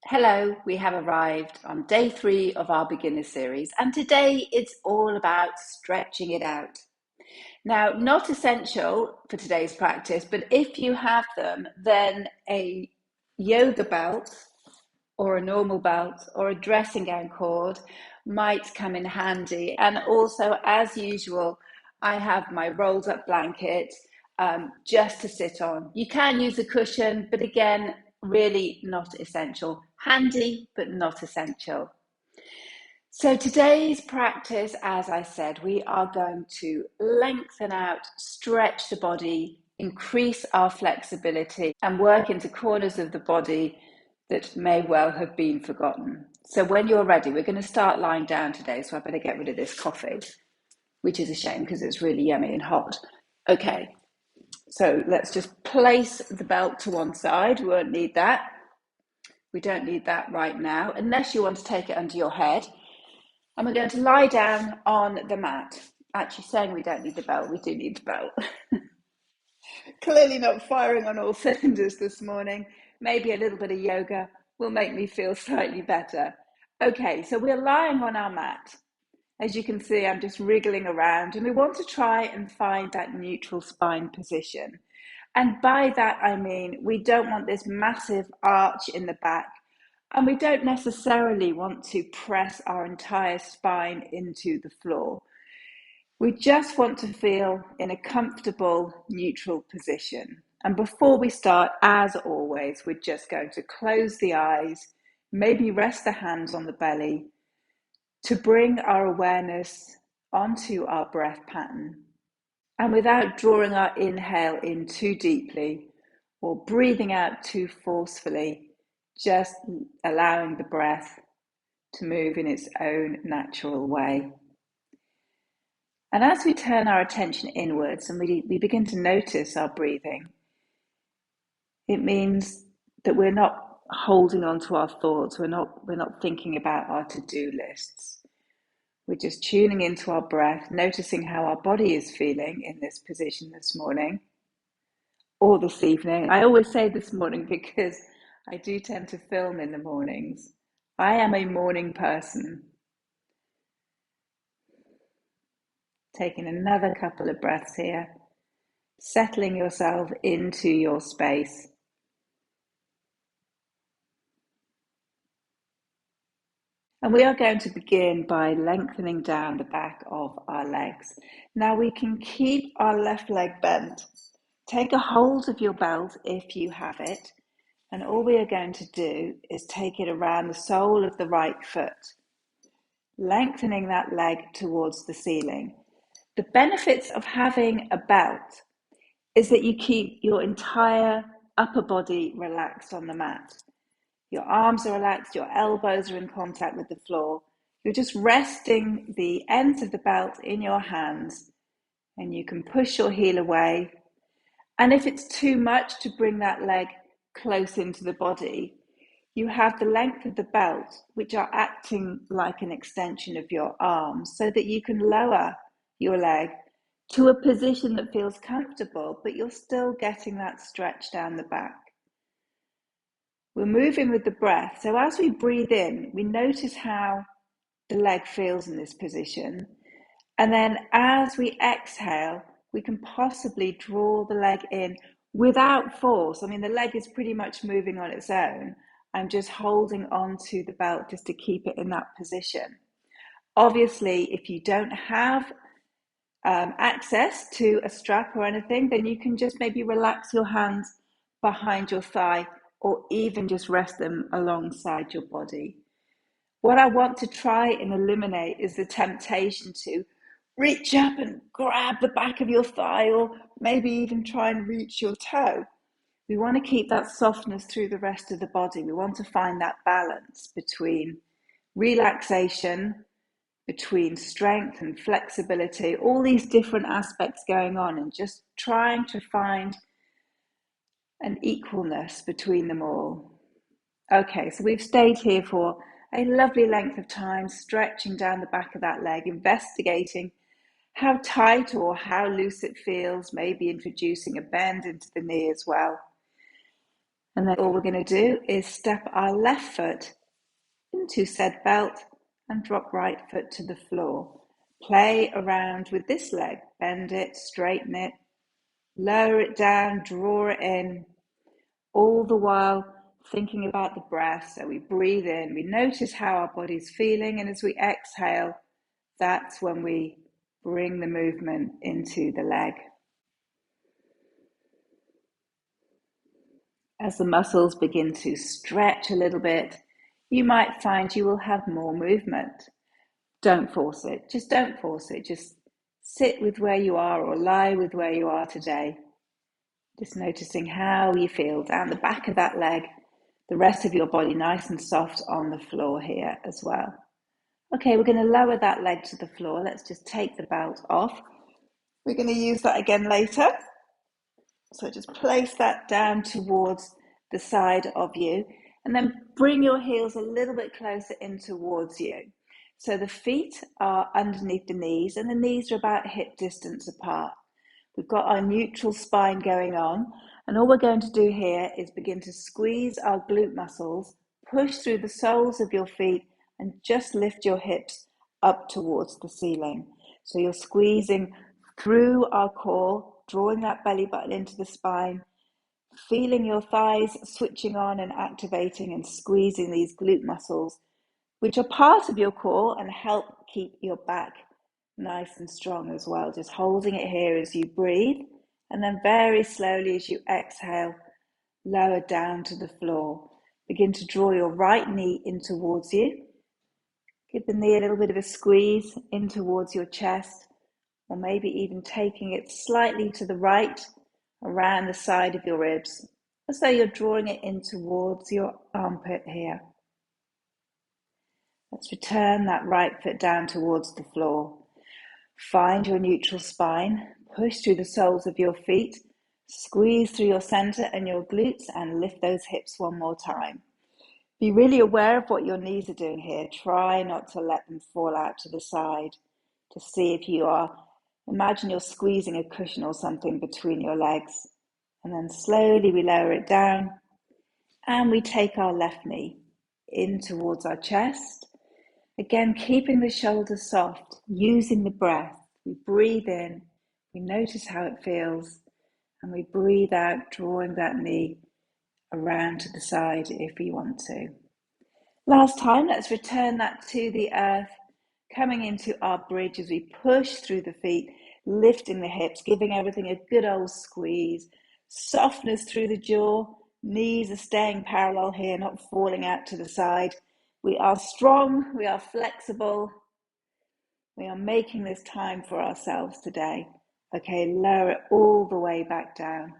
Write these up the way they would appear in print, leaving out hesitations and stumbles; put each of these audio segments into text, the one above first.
Hello, we have arrived on day 3 of our beginner series, and today it's all about stretching it out. Now, not essential for today's practice, but if you have them, then a yoga belt or a normal belt or a dressing gown cord might come in handy. And also, as usual, I have my rolled up blanket just to sit on. You can use a cushion, but again, really not essential. Handy, but not essential. So today's practice, as I said, we are going to lengthen out, stretch the body, increase our flexibility, and work into corners of the body that may well have been forgotten. So when you're ready, we're going to start lying down today, so I better get rid of this coffee, which is a shame because it's really yummy and hot. Okay, so let's just place the belt to one side. We won't need that. We don't need that right now, unless you want to take it under your head. And we're going to lie down on the mat. Actually saying we don't need the belt, we do need the belt. Clearly not firing on all cylinders this morning. Maybe a little bit of yoga will make me feel slightly better. Okay, so we're lying on our mat. As you can see, I'm just wriggling around, and we want to try and find that neutral spine position. And by that, I mean, we don't want this massive arch in the back, and we don't necessarily want to press our entire spine into the floor. We just want to feel in a comfortable, neutral position. And before we start, as always, we're just going to close the eyes, maybe rest the hands on the belly to bring our awareness onto our breath pattern. And without drawing our inhale in too deeply or breathing out too forcefully, just allowing the breath to move in its own natural way. And as we turn our attention inwards and we begin to notice our breathing, it means that we're not holding on to our thoughts, we're not thinking about our to-do lists. We're just tuning into our breath, noticing how our body is feeling in this position this morning or this evening. I always say this morning because I do tend to film in the mornings. I am a morning person. Taking another couple of breaths here, settling yourself into your space. And we are going to begin by lengthening down the back of our legs. Now we can keep our left leg bent. Take a hold of your belt if you have it. And all we are going to do is take it around the sole of the right foot, lengthening that leg towards the ceiling. The benefits of having a belt is that you keep your entire upper body relaxed on the mat. Your arms are relaxed, your elbows are in contact with the floor. You're just resting the ends of the belt in your hands, and you can push your heel away. And if it's too much to bring that leg close into the body, you have the length of the belt, which are acting like an extension of your arms, so that you can lower your leg to a position that feels comfortable, but you're still getting that stretch down the back. We're moving with the breath. So as we breathe in, we notice how the leg feels in this position. And then as we exhale, we can possibly draw the leg in without force. I mean, the leg is pretty much moving on its own. I'm just holding on to the belt just to keep it in that position. Obviously, if you don't have access to a strap or anything, then you can just maybe relax your hands behind your thigh or even just rest them alongside your body. What I want to try and eliminate is the temptation to reach up and grab the back of your thigh or maybe even try and reach your toe. We want to keep that softness through the rest of the body. We want to find that balance between relaxation, between strength and flexibility, all these different aspects going on, and just trying to find an equalness between them all. Okay, so we've stayed here for a lovely length of time, stretching down the back of that leg, investigating how tight or how loose it feels, maybe introducing a bend into the knee as well. And then all we're going to do is step our left foot into said belt and drop right foot to the floor. Play around with this leg, bend it, straighten it, lower it down, draw it in, all the while thinking about the breath. So we breathe in, we notice how our body's feeling, and as we exhale, that's when we bring the movement into the leg. As the muscles begin to stretch a little bit, you might find you will have more movement. Don't force it. Just don't force it. Just sit with where you are or lie with where you are today. Just noticing how you feel down the back of that leg, the rest of your body nice and soft on the floor here as well. Okay, we're going to lower that leg to the floor. Let's just take the belt off. We're going to use that again later. So just place that down towards the side of you, and then bring your heels a little bit closer in towards you. So the feet are underneath the knees, and the knees are about hip distance apart. We've got our neutral spine going on, and all we're going to do here is begin to squeeze our glute muscles, push through the soles of your feet, and just lift your hips up towards the ceiling. So you're squeezing through our core, drawing that belly button into the spine, feeling your thighs switching on and activating and squeezing these glute muscles, which are part of your core and help keep your back nice and strong as well. Just holding it here as you breathe, and then very slowly as you exhale, lower down to the floor. Begin to draw your right knee in towards you. Give the knee a little bit of a squeeze in towards your chest, or maybe even taking it slightly to the right around the side of your ribs, as though you're drawing it in towards your armpit here. Let's return that right foot down towards the floor. Find your neutral spine, push through the soles of your feet, squeeze through your center and your glutes, and lift those hips one more time. Be really aware of what your knees are doing here. Try not to let them fall out to the side. To see if you are, imagine you're squeezing a cushion or something between your legs. And then slowly we lower it down, and we take our left knee in towards our chest. Again, keeping the shoulders soft, using the breath. We breathe in, we notice how it feels, and we breathe out, drawing that knee around to the side if we want to. Last time, let's return that to the earth, coming into our bridge as we push through the feet, lifting the hips, giving everything a good old squeeze, softness through the jaw, knees are staying parallel here, not falling out to the side. We are strong, we are flexible, we are making this time for ourselves today. Okay, lower it all the way back down.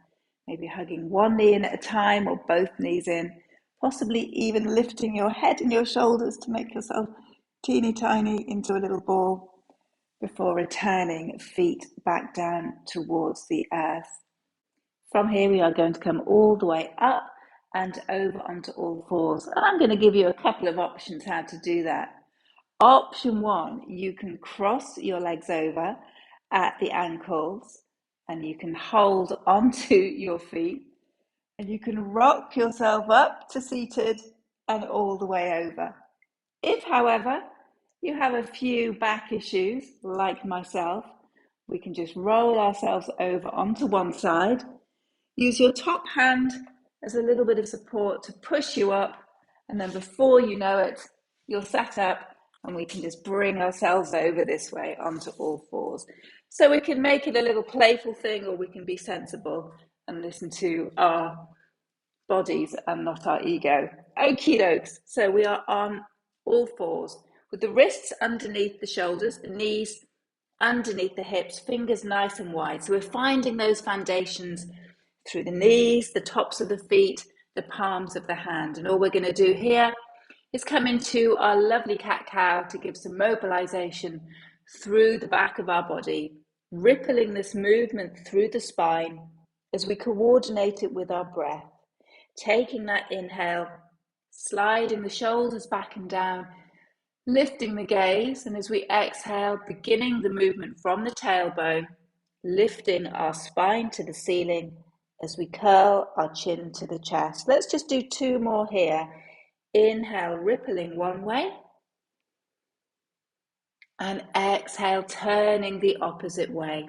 Maybe hugging one knee in at a time or both knees in, possibly even lifting your head and your shoulders to make yourself teeny tiny into a little ball before returning feet back down towards the earth. From here, we are going to come all the way up and over onto all fours. And I'm going to give you a couple of options how to do that. Option one, you can cross your legs over at the ankles and you can hold onto your feet and you can rock yourself up to seated and all the way over. If, however, you have a few back issues like myself, we can just roll ourselves over onto one side. Use your top hand as a little bit of support to push you up, and then before you know it, you're sat up and we can just bring ourselves over this way onto all fours. So we can make it a little playful thing, or we can be sensible and listen to our bodies and not our ego. Okie dokes. So we are on all fours with the wrists underneath the shoulders, the knees underneath the hips, fingers nice and wide. So we're finding those foundations through the knees, the tops of the feet, the palms of the hand. And all we're going to do here is come into our lovely cat-cow to give some mobilization through the back of our body, rippling this movement through the spine as we coordinate it with our breath. Taking that inhale, sliding the shoulders back and down, lifting the gaze, and as we exhale, beginning the movement from the tailbone, lifting our spine to the ceiling as we curl our chin to the chest. Let's just do 2 more here. Inhale, rippling one way. And exhale, turning the opposite way.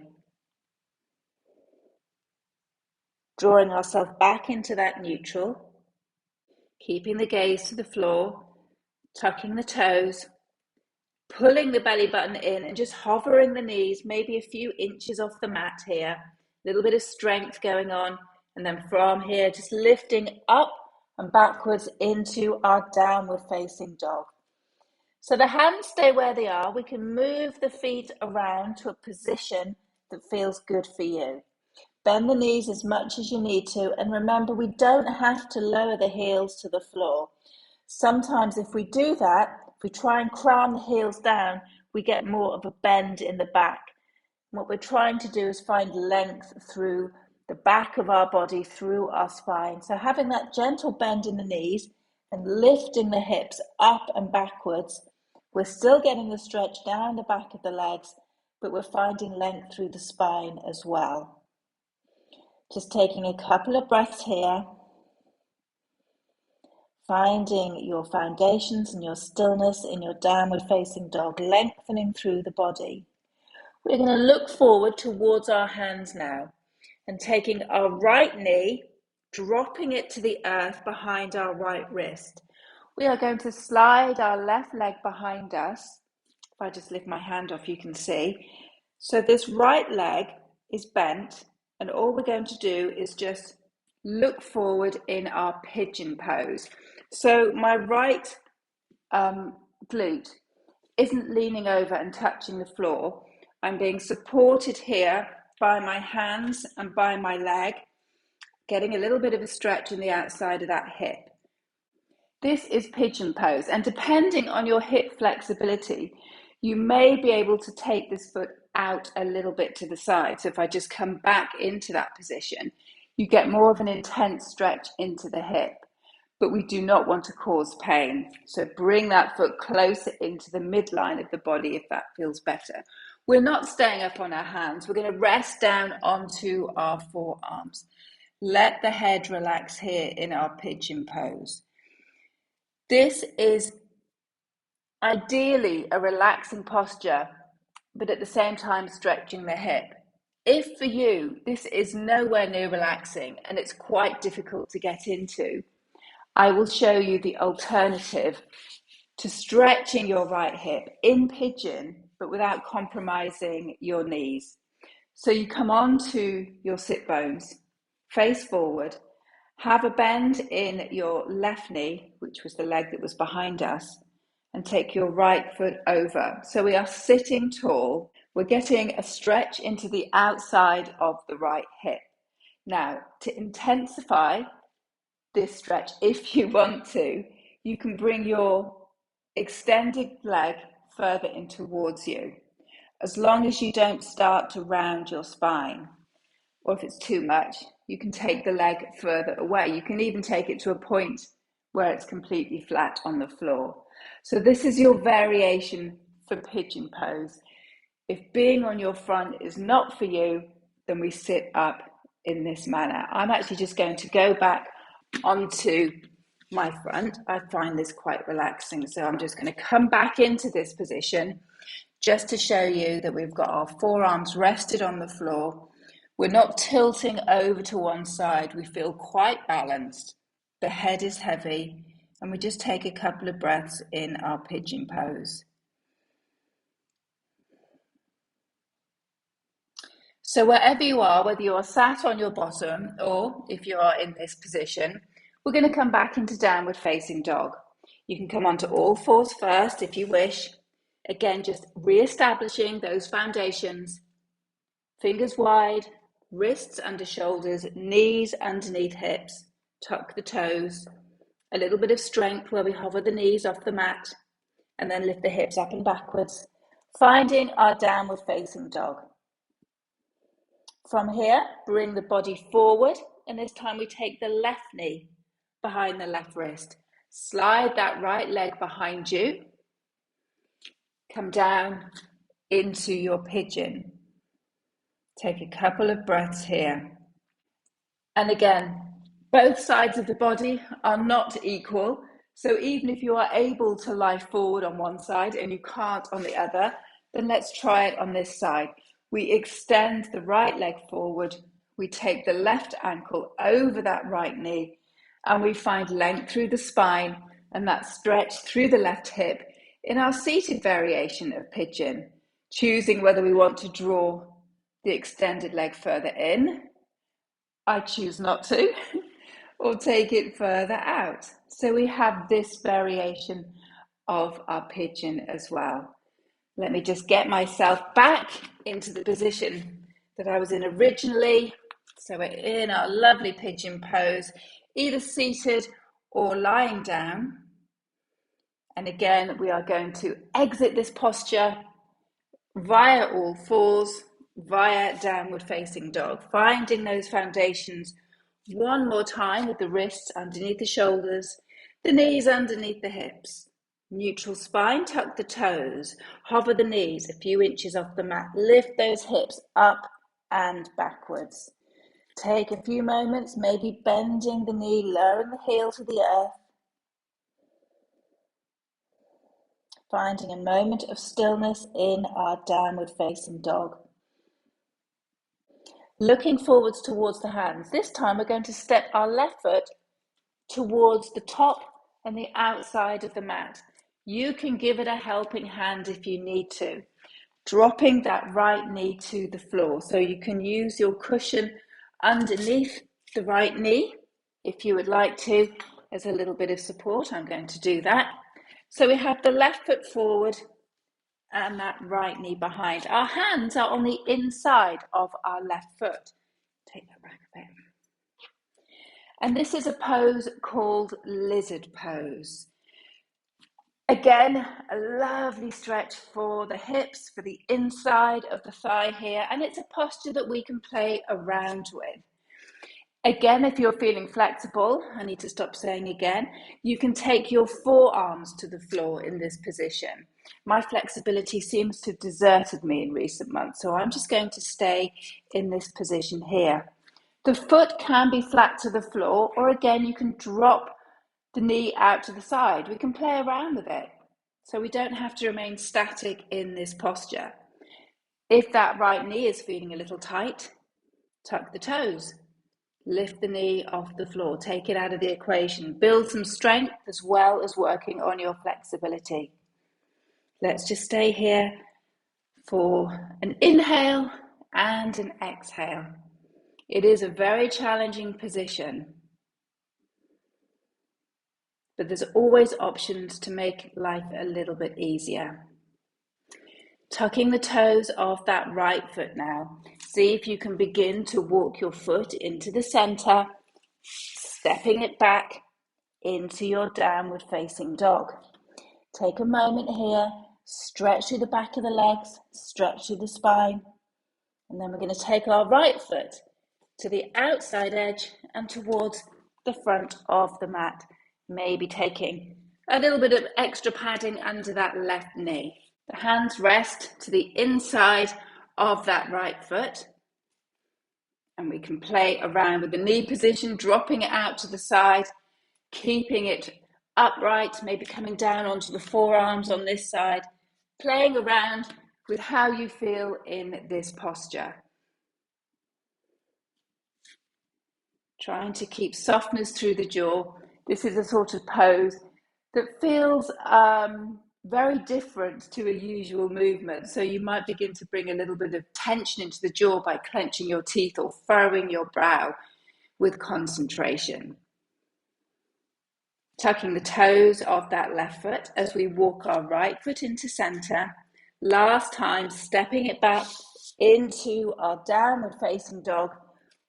Drawing ourselves back into that neutral. Keeping the gaze to the floor. Tucking the toes. Pulling the belly button in and just hovering the knees, maybe a few inches off the mat here. A little bit of strength going on. And then from here, just lifting up and backwards into our downward facing dog. So the hands stay where they are. We can move the feet around to a position that feels good for you. Bend the knees as much as you need to. And remember, we don't have to lower the heels to the floor. Sometimes if we do that, if we try and cram the heels down, we get more of a bend in the back. What we're trying to do is find length through the back of our body, through our spine. So having that gentle bend in the knees and lifting the hips up and backwards, we're still getting the stretch down the back of the legs, but we're finding length through the spine as well. Just taking a couple of breaths here, finding your foundations and your stillness in your downward facing dog, lengthening through the body. We're going to look forward towards our hands now and taking our right knee, dropping it to the earth behind our right wrist. We are going to slide our left leg behind us. If I just lift my hand off, you can see. So this right leg is bent, and all we're going to do is just look forward in our pigeon pose. So my right glute isn't leaning over and touching the floor. I'm being supported here by my hands and by my leg, getting a little bit of a stretch in the outside of that hip. This is pigeon pose, and depending on your hip flexibility, you may be able to take this foot out a little bit to the side. So if I just come back into that position, you get more of an intense stretch into the hip, but we do not want to cause pain. So bring that foot closer into the midline of the body if that feels better. We're not staying up on our hands. We're going to rest down onto our forearms. Let the head relax here in our pigeon pose. This is ideally a relaxing posture, but at the same time stretching the hip. If for you, this is nowhere near relaxing and it's quite difficult to get into, I will show you the alternative to stretching your right hip in pigeon, but without compromising your knees. So you come onto your sit bones, face forward, have a bend in your left knee, which was the leg that was behind us, and take your right foot over. So we are sitting tall. We're getting a stretch into the outside of the right hip. Now, to intensify this stretch, if you want to, you can bring your extended leg further in towards you, as long as you don't start to round your spine. Or if it's too much, you can take the leg further away. You can even take it to a point where it's completely flat on the floor. So this is your variation for pigeon pose. If being on your front is not for you, then we sit up in this manner. I'm actually just going to go back onto my front. I find this quite relaxing. So I'm just going to come back into this position just to show you that we've got our forearms rested on the floor. We're not tilting over to one side. We feel quite balanced. The head is heavy, and we just take a couple of breaths in our pigeon pose. So wherever you are, whether you are sat on your bottom or if you are in this position, we're going to come back into downward facing dog. You can come onto all fours first if you wish. Again, just re-establishing those foundations. Fingers wide, wrists under shoulders, knees underneath hips. Tuck the toes. A little bit of strength where we hover the knees off the mat and then lift the hips up and backwards. Finding our downward facing dog. From here, bring the body forward, and this time we take the left knee behind the left wrist. Slide that right leg behind you. Come down into your pigeon. Take a couple of breaths here. And again, both sides of the body are not equal. So even if you are able to lie forward on one side and you can't on the other, then let's try it on this side. We extend the right leg forward. We take the left ankle over that right knee and we find length through the spine and that stretch through the left hip in our seated variation of pigeon, choosing whether we want to draw the extended leg further in. I choose not to, or take it further out. So we have this variation of our pigeon as well. Let me just get myself back into the position that I was in originally. So we're in our lovely pigeon pose, either seated or lying down. And again, we are going to exit this posture via all fours, via downward facing dog, finding those foundations one more time with the wrists underneath the shoulders, the knees underneath the hips. Neutral spine, tuck the toes, hover the knees a few inches off the mat, lift those hips up and backwards. Take a few moments, maybe bending the knee, lowering the heel to the earth. Finding a moment of stillness in our downward facing dog. Looking forwards towards the hands. This time we're going to step our left foot towards the top and the outside of the mat. You can give it a helping hand if you need to. Dropping that right knee to the floor. So you can use your cushion underneath the right knee if you would like to, as a little bit of support. I'm going to do that. So we have the left foot forward and that right knee behind. Our hands are on the inside of our left foot. Take that back a bit. And this is a pose called lizard pose. Again, a lovely stretch for the hips, for the inside of the thigh here, and it's a posture that we can play around with. Again, if you're feeling flexible, I need to stop saying again, you can take your forearms to the floor in this position. My flexibility seems to have deserted me in recent months, so I'm just going to stay in this position here. The foot can be flat to the floor, or again, you can drop the knee out to the side. We can play around with it, so we don't have to remain static in this posture. If that right knee is feeling a little tight, tuck the toes. Lift the knee off the floor, take it out of the equation. Build some strength as well as working on your flexibility. Let's just stay here for an inhale and an exhale. It is a very challenging position, but there's always options to make life a little bit easier. Tucking the toes of that right foot now. See if you can begin to walk your foot into the center, stepping it back into your downward facing dog. Take a moment here, stretch through the back of the legs, stretch through the spine, and then we're going to take our right foot to the outside edge and towards the front of the mat, maybe taking a little bit of extra padding under that left knee. The hands rest to the inside of that right foot, and we can play around with the knee position, dropping it out to the side, keeping it upright, maybe coming down onto the forearms on this side, playing around with how you feel in this posture. Trying to keep softness through the jaw. This is a sort of pose that feels very different to a usual movement. So you might begin to bring a little bit of tension into the jaw by clenching your teeth or furrowing your brow with concentration. Tucking the toes of that left foot as we walk our right foot into center. Last time, stepping it back into our downward facing dog,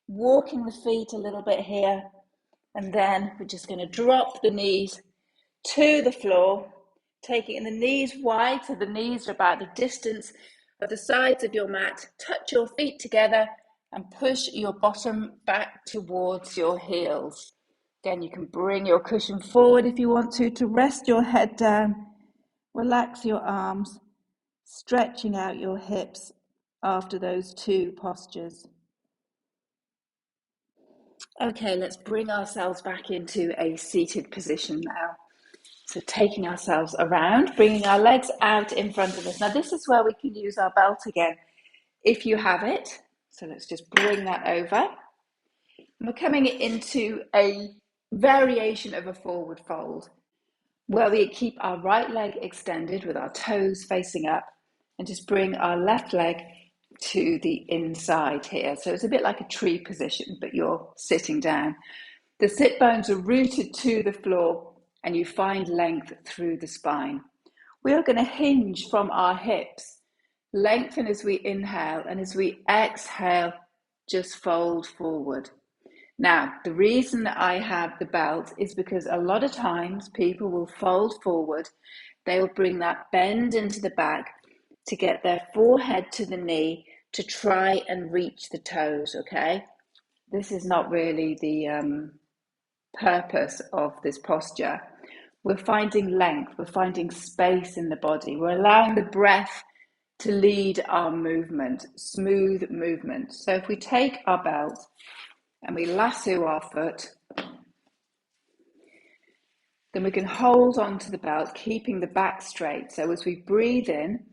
walking the feet a little bit here, and then we're just going to drop the knees to the floor, taking the knees wide so the knees are about the distance of the sides of your mat. Touch your feet together and push your bottom back towards your heels. Again, you can bring your cushion forward if you want to rest your head down. Relax your arms, stretching out your hips after those two postures. Okay, let's bring ourselves back into a seated position now. So taking ourselves around, bringing our legs out in front of us. Now this is where we can use our belt again, if you have it. So let's just bring that over. And we're coming into a variation of a forward fold, where we keep our right leg extended with our toes facing up and just bring our left leg to the inside here. So it's a bit like a tree position, but you're sitting down. The sit bones are rooted to the floor and you find length through the spine. We are going to hinge from our hips, lengthen as we inhale, and as we exhale, just fold forward. Now, the reason that I have the belt is because a lot of times people will fold forward, they will bring that bend into the back to get their forehead to the knee to try and reach the toes, okay? This is not really the purpose of this posture. We're finding length, we're finding space in the body, we're allowing the breath to lead our movement, smooth movement. So if we take our belt and we lasso our foot, then we can hold on to the belt, keeping the back straight. So as we breathe in,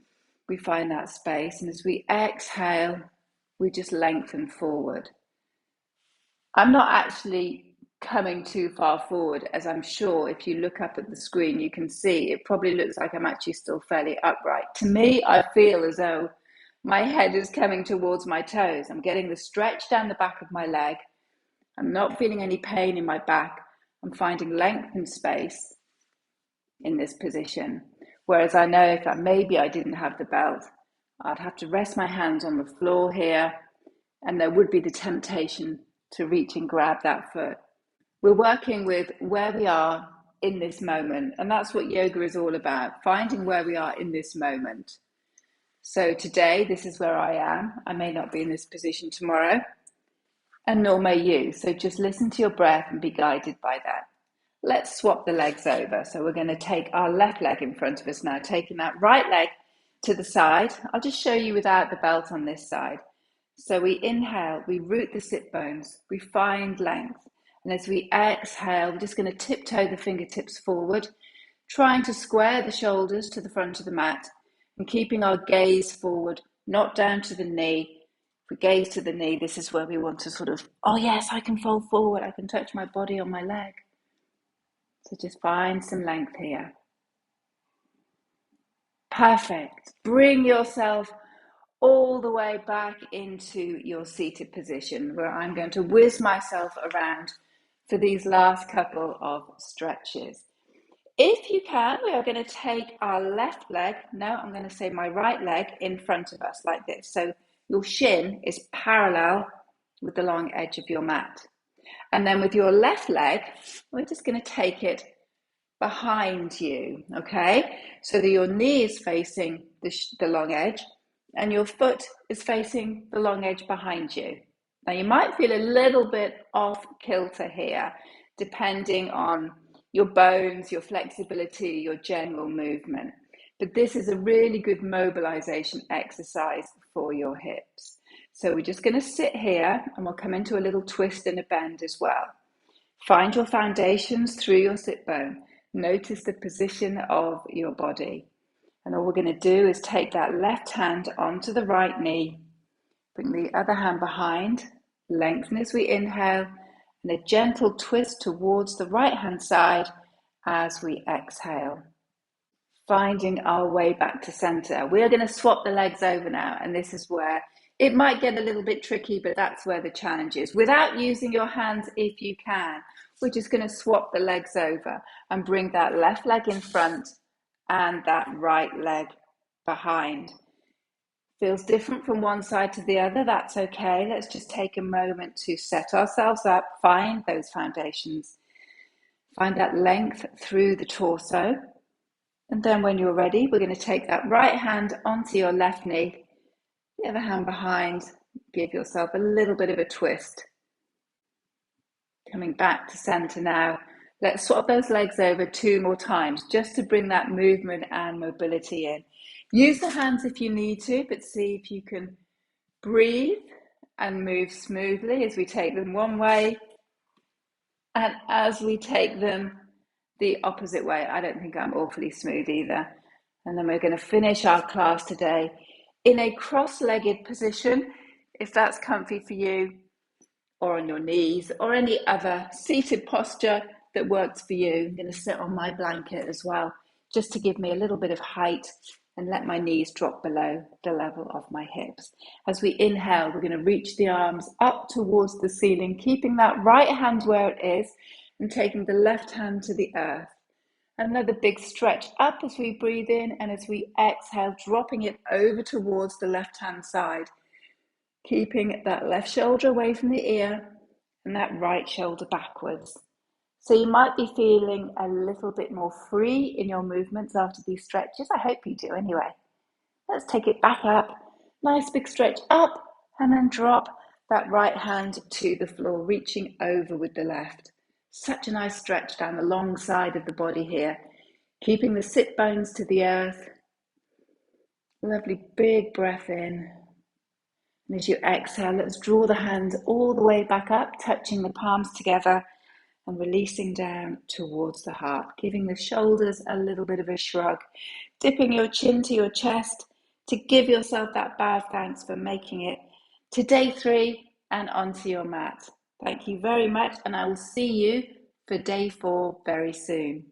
we find that space, and as we exhale, we just lengthen forward. I'm not actually coming too far forward, as I'm sure if you look up at the screen, you can see it probably looks like I'm actually still fairly upright. To me, I feel as though my head is coming towards my toes. I'm getting the stretch down the back of my leg. I'm not feeling any pain in my back. I'm finding length and space in this position. Whereas I know if maybe I didn't have the belt, I'd have to rest my hands on the floor here, and there would be the temptation to reach and grab that foot. We're working with where we are in this moment, and that's what yoga is all about, finding where we are in this moment. So today, this is where I am. I may not be in this position tomorrow, and nor may you. So just listen to your breath and be guided by that. Let's swap the legs over. So we're going to take our left leg in front of us now, taking that right leg to the side. I'll just show you without the belt on this side. So we inhale, we root the sit bones, we find length. And as we exhale, we're just going to tiptoe the fingertips forward, trying to square the shoulders to the front of the mat and keeping our gaze forward, not down to the knee. If we gaze to the knee, this is where we want to sort of, oh yes, I can fold forward, I can touch my body on my leg. So just find some length here. Perfect. Bring yourself all the way back into your seated position, where I'm going to whiz myself around for these last couple of stretches. If you can, we are going to take our left leg, no, I'm going to say my right leg in front of us like this. So your shin is parallel with the long edge of your mat. And then with your left leg, we're just going to take it behind you, okay? So that your knee is facing the long edge and your foot is facing the long edge behind you. Now you might feel a little bit off kilter here, depending on your bones, your flexibility, your general movement. But this is a really good mobilization exercise for your hips. So we're just going to sit here and we'll come into a little twist and a bend as well. Find your foundations through your sit bone. Notice the position of your body. And all we're going to do is take that left hand onto the right knee, bring the other hand behind, lengthen as we inhale, and a gentle twist towards the right hand side as we exhale. Finding our way back to center. We are going to swap the legs over now, and this is where it might get a little bit tricky, but that's where the challenge is. Without using your hands, if you can, we're just going to swap the legs over and bring that left leg in front and that right leg behind. Feels different from one side to the other, that's okay. Let's just take a moment to set ourselves up, find those foundations, find that length through the torso. And then when you're ready, we're going to take that right hand onto your left knee, the other hand behind, give yourself a little bit of a twist. Coming back to center now. Let's swap those legs over 2 more times, just to bring that movement and mobility in. Use the hands if you need to, but see if you can breathe and move smoothly as we take them one way And as we take them the opposite way, I don't think I'm awfully smooth either. And then we're going to finish our class today in a cross-legged position, if that's comfy for you, or on your knees, or any other seated posture that works for you. I'm going to sit on my blanket as well, just to give me a little bit of height and let my knees drop below the level of my hips. As we inhale, we're going to reach the arms up towards the ceiling, keeping that right hand where it is and taking the left hand to the earth. Another big stretch up as we breathe in, and as we exhale, dropping it over towards the left hand side, keeping that left shoulder away from the ear and that right shoulder backwards. So you might be feeling a little bit more free in your movements after these stretches. I hope you do anyway. Let's take it back up. Nice big stretch up, and then drop that right hand to the floor, reaching over with the left. Such a nice stretch down the long side of the body here. Keeping the sit bones to the earth. Lovely big breath in. And as you exhale, let's draw the hands all the way back up, touching the palms together and releasing down towards the heart, giving the shoulders a little bit of a shrug, dipping your chin to your chest to give yourself that bow of thanks for making it to day 3 and onto your mat. Thank you very much, and I will see you for day 4 very soon.